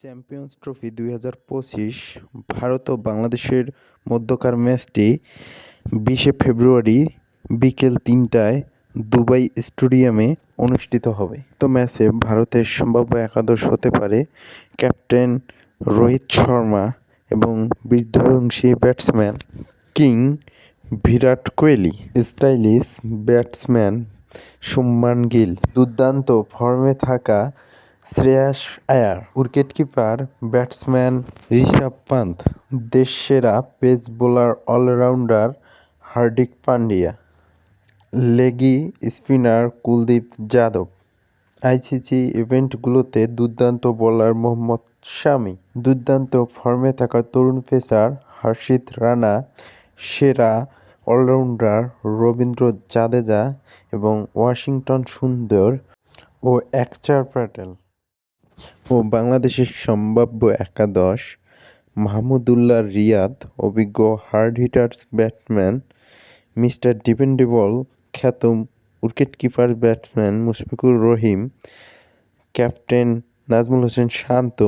Champions trophy ২০২৫ Bharat ও বাংলাদেশের মধ্যকার ম্যাচটি ২০শে ফেব্রুয়ারি বিকেল ৩টায় দুবাই স্টেডিয়ামে অনুষ্ঠিত হবে। ম্যাচে ভারতের সম্ভাব্য একাদশ হতে পারে ক্যাপ্টেন রোহিত শর্মা এবং বিধ্বংসী batsman king Virat Kohli, stylish batsman Shubman Gill, দুর্দান্ত ফর্মে থাকা শ্রেয়াস আয়ার, উইকেটকিপার ব্যাটসম্যান ঋষভ পান্ত, দেশসেরা pace bowler allrounder Hardik Pandya, leggie spinner Kuldeep Yadav. ICC ইভেন্টগুলোতে দুর্দান্ত বোলার মোহাম্মদ শামি, দুর্দান্ত ফর্মে থাকা তরুণ পেসার হর্ষিত রানা, সেরা অলরাউন্ডার রবীন্দ্র জাদেজা এবং ওয়াশিংটন সুন্দর ও অক্ষর প্যাটেল। ও বাংলাদেশের সম্ভাব্য একাদশ: মাহমুদুল্লাহ রিয়াদ, অভিজ্ঞ hard hitters batsman mister dependable খ্যাত wicketkeeper batsman Mushfiqur Rahim, captain Najmul Hossain Shanto,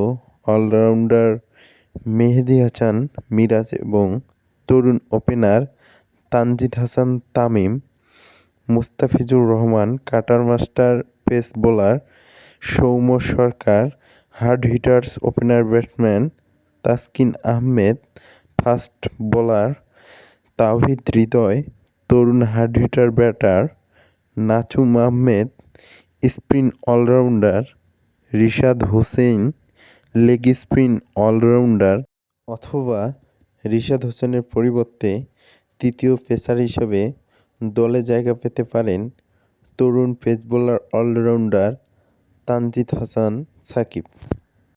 allrounder Mehidy Hasan Miraz এবং তরুণ opener Tanzid Hasan Tamim, Mustafizur Rahman, cutter master pace bowler Soumya Sarkar, hard hitters opener batsman Taskin Ahmed, fast bowler Towhid Hridoy, তরুণ hard hitter batter Nazum Ahmed, spin allrounder Rishad Hossain, leg spin allrounder অথবা রিশাদ হোসেনের পরিবর্তে তৃতীয় পেসার হিসেবে দলে জায়গা পেতে পারেন তরুণ pace bowler allrounder Tanzid Hasan Shakib.